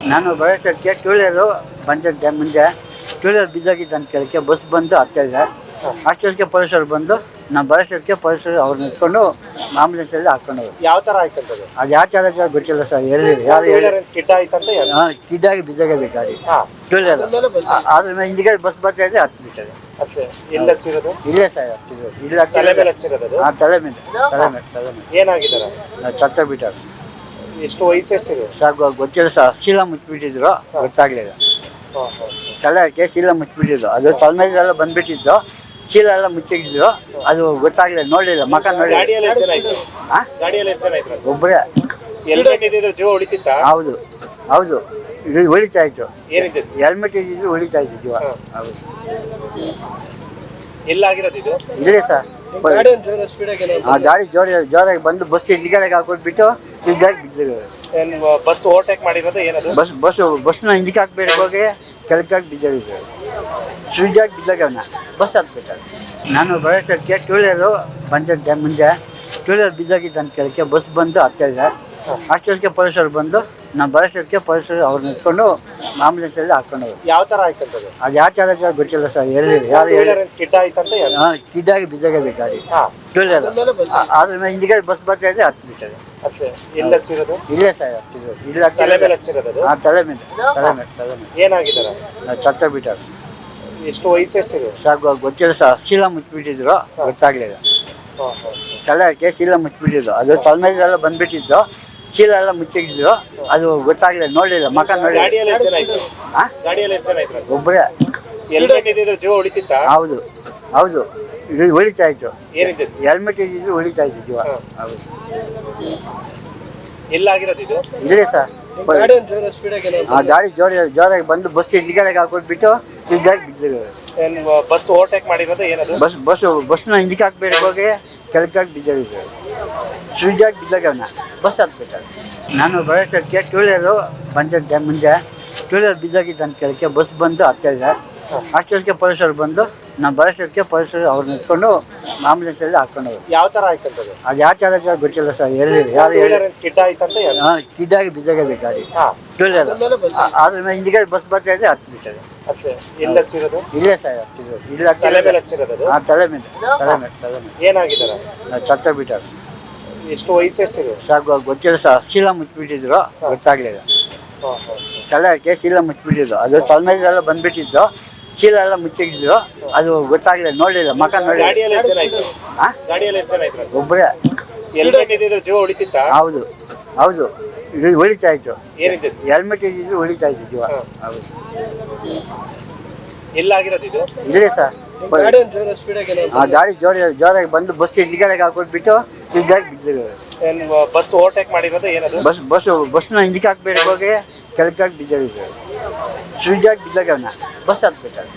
ನಾನು ಬರೋಷ್ಟೊತ್ತಿಗೆ two wheeler ಬಂದಿದ್ದೆ ಮುಂದೆ. ಟೂ ವೀಲರ್ ಬಿದ್ದೋಗಿದ್ದು ಅಂತ ಕೇಳಕ್ಕೆ ಬಸ್ ಬಂದು ಹತ್ತಾ ಇದೆ. ಅಷ್ಟೊತ್ತಿಗೆ ಪೊಲೀಸರು ಬಂದು ನಾನು ಬರೋಷ್ಟೊತ್ತಿಗೆ ಪೊಲೀಸರು ಅವ್ರನ್ನ ಎತ್ಕೊಂಡು ಆಂಬುಲೆನ್ಸಲ್ಲಿ ಹಾಕ್ಕೊಂಡು ಹೋದ್ರು. ಯಾವ ತರ ಆಯ್ತಂತದ್ದು? ಅದು ಯಾವ ಥರ ಗೊತ್ತಿಲ್ಲ ಸರ್. ಯಾರು ಹೇಳಿ ಸ್ಕಿಡ್ ಆಯ್ತಂತ ಕಿಡ್ಡಾಗಿ ಬಿದ್ದೋಗಿದೆ ಗಾಡಿ ಟೂ ವೀಲರ್. ಅದ್ರ ಮೇಲೆ ಹಿಂದಿಗೆ ಬಸ್ ಬರ್ತಾ ಇದೆ, ಹತ್ತು ಬಿಟ್ಟದೆ. ಎಲ್ಲಿ ಹಚ್ಚಿರೋದು? ಇಲ್ಲೇ ಸರ್ ಹತ್ತಿದ್ರು. ಇಲ್ಲ ತಲೆ ಮೇಲೆ ಹಚ್ಚಿರೋದು? ತಲೆ ಮೇಲೆ ಏನಾಗಿದ್ದಾರೆ? ಸತ್ತ ಬಿಟ್ಟಾರೆ. ಎಷ್ಟು ವಯಸ್ಸು ಎಷ್ಟಿದೆ? ಸಾಕು ಗೊತ್ತಿಲ್ಲ ಸರ್. ಶೀಲ ಮುಚ್ಚಿಬಿಟ್ಟಿದ್ರು, ಗೊತ್ತಾಗ್ಲಿಲ್ಲ. ತಲೆಗೆ ಶೀಲ ಮುಚ್ಚಿಬಿಟ್ಟಿದ್ದು, ಅದು ತಲೆ ಮೇಲೆಲ್ಲ ಬಂದ್ಬಿಟ್ಟಿದ್ದು, ಶೀಲ ಎಲ್ಲ ಮುಚ್ಚಿದ್ರು, ಅದು ಗೊತ್ತಾಗ್ಲಿಲ್ಲ, ನೋಡಲಿಲ್ಲ, ಮಕ ನೋಡಿಲ್ಲ. ಒಬ್ಬರೇ. ಜೀವ ಉಳಿತಿತ್ತ? ಹೌದು ಹೌದು, ಇದು ಉಳಿತಾ ಇತ್ತು. ಹೆಲ್ಮೆಟ್ ಇದ್ದಿದ್ದು ಉಳಿತಾ ಇತ್ತು ಜೀವ. ಹೌದು. ಎಲ್ಲಾಗಿರೋದು ಇದು? ಇಲ್ಲೇ ಸರ್. ಆ ಗಾಡಿ ಜೋರಾಗಿ ಬಂದು ಬಸ್ ಹಿಂದ್ಗಡೆಗೆ ಹಾಕೊಟ್ಬಿಟ್ಟು ಸಿದ್ದಾಗಿ ಬಿದ್ದಿರೋ. ಬಸ್ ಓವರ್ಟೇಕ್ ಮಾಡಿರೋದು ಏನದು? ಬಸ್ನ ಹಿಂದಕ್ಕೆ ಹಾಕ್ಬೇಡ ಹೋಗಿ ಕೆಳಗಾಗಿ ಬಿದ್ದಿರೋದು. ಸ್ವಿದ್ದಾಗಿ ಬಿದ್ದಾಗ ಅವನ್ನ ಬಸ್ ಹತ್ಬಿಟ್ಟಾರೆ. ನಾನು ಬರೋಷ್ಟೊತ್ತಿಗೆ ಟೂ ವೀಲರು ಬಂದಿದ್ದೆ ಮುಂದೆ. ಟೂ ವೀಲರ್ ಬಿದ್ದೋಗಿದ್ದು ಅಂತ ಕೇಳಕ್ಕೆ ಬಸ್ ಬಂದು ಹತ್ತಾ ಇದೆ. ಅಷ್ಟೊತ್ತಿಗೆ ಪೊಲೀಸರು ಬಂದು ನಾನು ಬರೋಷ್ಟೊತ್ತಿಗೆ ಪೊಲೀಸರು ಅವ್ರನ್ನ ಎತ್ಕೊಂಡು ಆಂಬುಲೆನ್ಸಲ್ಲಿ ಹಾಕ್ಕೊಂಡು ಹೋದ್ರು. ಯಾವ ತರ ಆಯ್ತಂತದ್ದು? ಅದು ಯಾವ ಥರ ಗೊತ್ತಿಲ್ಲ ಸರ್. ಯಾರು ಹೇಳಿ ಸ್ಕಿಡ್ ಆಯ್ತಂತ ಕಿಡ್ಡಾಗಿ ಬಿದ್ದೋಗಿದೆ ಗಾಡಿ ಟೂ ವೀಲರ್. ಅದ್ರ ಮೇಲೆ ಹಿಂದಿಗೆ ಬಸ್ ಬರ್ತಾ ಇದೆ, ಹತ್ತು ಬಿಟ್ಟದೆ. ಎಲ್ಲಿ ಹಚ್ಚಿರೋದು? ಇಲ್ಲೇ ಸರ್ ಹತ್ತಿದ್ರು. ಇಲ್ಲ ತಲೆ ಮೇಲೆ ಹಚ್ಚಿರೋದು? ತಲೆ ಮೇಲೆ ಏನಾಗಿದ್ದಾರೆ? ಸತ್ತ ಬಿಟ್ಟಾರೆ. ಎಷ್ಟು ವಯಸ್ಸು ಎಷ್ಟಿದೆ? ಸಾಕು ಗೊತ್ತಿಲ್ಲ ಸರ್. ಶೀಲ ಮುಚ್ಚಿಬಿಟ್ಟಿದ್ರು, ಗೊತ್ತಾಗ್ಲಿಲ್ಲ. ತಲೆಗೆ ಶೀಲ ಮುಚ್ಚಿಬಿಟ್ಟಿದ್ದು, ಅದು ತಲೆ ಮೇಲೆಲ್ಲ ಬಂದ್ಬಿಟ್ಟಿದ್ದು, ಶೀಲ ಎಲ್ಲ ಮುಚ್ಚಿದ್ರು, ಅದು ಗೊತ್ತಾಗ್ಲಿಲ್ಲ, ನೋಡಲಿಲ್ಲ, ಮಕ ನೋಡಿಲ್ಲ. ಒಬ್ಬರೇ. ಜೀವ ಉಳಿತಿತ್ತ? ಹೌದು ಹೌದು, ಇದು ಉಳಿತಾ ಇತ್ತು. ಹೆಲ್ಮೆಟ್ ಇದ್ದಿದ್ದು ಉಳಿತಾ ಇತ್ತು ಜೀವ. ಹೌದು. ಎಲ್ಲಾಗಿರೋದು ಇದು? ಇಲ್ಲೇ ಸರ್. ಆ ಗಾಡಿ ಜೋರಾಗಿ ಬಂದು ಬಸ್ ಹಿಂದ್ಗಡೆಗೆ ಹಾಕೊಟ್ಬಿಟ್ಟು ಸಿದ್ದಾಗಿ ಬಿದ್ದಿರೋ. ಬಸ್ ಓವರ್ಟೇಕ್ ಮಾಡಿರೋದು ಏನದು? ಬಸ್ನ ಹಿಂದಕ್ಕೆ ಹಾಕ್ಬೇಡ ಹೋಗಿ ಕೆಳಗಾಗಿ ಬಿದ್ದಿರೋ. ಸ್ವಿದ್ದಾಗಿ ಬಿದ್ದಾಗ ಅವನ್ನ ಬಸ್ ಹತ್ಬಿಟ್ಟಾರೆ. ನಾನು ಬರೋಷ್ಟೊತ್ತಿಗೆ ಟೂ ವೀಲರು ಬಂದಿದ್ದೆ ಮುಂದೆ. ಟೂ ವೀಲರ್ ಬಿದ್ದೋಗಿದ್ದು ಅಂತ ಕೇಳಕ್ಕೆ ಬಸ್ ಬಂದು ಹತ್ತಾ ಇದೆ. ಅಷ್ಟೊತ್ತಿಗೆ ಪೊಲೀಸರು ಬಂದು ನಾನು ಬರೋಷ್ಟೊತ್ತಿಗೆ ಪೊಲೀಸರು ಅವ್ರನ್ನ ಎತ್ಕೊಂಡು ಆಂಬುಲೆನ್ಸಲ್ಲಿ ಹಾಕ್ಕೊಂಡು ಹೋದ್ರು. ಯಾವ ತರ ಆಯ್ತಂತದ್ದು? ಅದು ಯಾವ ಥರ ಗೊತ್ತಿಲ್ಲ ಸರ್. ಯಾರು ಹೇಳಿ ಸ್ಕಿಡ್ ಆಯ್ತಂತ ಕಿಡ್ಡಾಗಿ ಬಿದ್ದೋಗಿದೆ ಗಾಡಿ ಟೂ ವೀಲರ್. ಅದ್ರ ಮೇಲೆ ಹಿಂದಿಗೆ ಬಸ್ ಬರ್ತಾ ಇದೆ, ಹತ್ತು ಬಿಟ್ಟದೆ. ಎಲ್ಲಿ ಹಚ್ಚಿರೋದು? ಇಲ್ಲೇ ಸರ್ ಹತ್ತಿದ್ರು. ಇಲ್ಲ ತಲೆ ಮೇಲೆ ಹಚ್ಚಿರೋದು? ತಲೆ ಮೇಲೆ ಏನಾಗಿದ್ದಾರೆ? ಸತ್ತ ಬಿಟ್ಟಾರೆ. ಎಷ್ಟು ವಯಸ್ಸು ಎಷ್ಟಿದೆ? ಸಾಕು ಗೊತ್ತಿಲ್ಲ ಸರ್. ಶೀಲ ಮುಚ್ಚಿಬಿಟ್ಟಿದ್ರು, ಗೊತ್ತಾಗ್ಲಿಲ್ಲ. ತಲೆಗೆ ಶೀಲ ಮುಚ್ಚಿಬಿಟ್ಟಿದ್ದು, ಅದು ತಲೆ ಮೇಲೆಲ್ಲ ಬಂದ್ಬಿಟ್ಟಿದ್ದು, ಶೀಲ ಎಲ್ಲ ಮುಚ್ಚಿದ್ರು, ಅದು ಗೊತ್ತಾಗ್ಲಿಲ್ಲ, ನೋಡಲಿಲ್ಲ, ಮಕ ನೋಡಿಲ್ಲ. ಒಬ್ಬರೇ. ಜೀವ ಉಳಿತಿತ್ತ? ಹೌದು ಹೌದು, ಇದು ಉಳಿತಾ ಇತ್ತು. ಹೆಲ್ಮೆಟ್ ಇದ್ದಿದ್ದು ಉಳಿತಾ ಇತ್ತು ಜೀವ. ಹೌದು. ಎಲ್ಲಾಗಿರೋದು ಇದು? ಇಲ್ಲೇ ಸರ್. ಆ ಗಾಡಿ ಜೋರಾಗಿ ಬಂದು ಬಸ್ ಹಿಂದ್ಗಡೆಗೆ ಹಾಕೊಟ್ಬಿಟ್ಟು ಸಿದ್ದಾಗಿ ಬಿದ್ದಿರೋ. ಬಸ್ ಓವರ್ಟೇಕ್ ಮಾಡಿರೋದು ಏನದು? ಬಸ್ನ ಹಿಂದಕ್ಕೆ ಹಾಕ್ಬೇಡ ಹೋಗಿ ಕೆಳಗಾಗಿ ಬಿದ್ದಿರೋ. ಸ್ವಿದ್ದಾಗಿ ಬಿದ್ದಾಗ ಅವನ್ನ ಬಸ್ ಹತ್ಬಿಟ್ಟಾರೆ.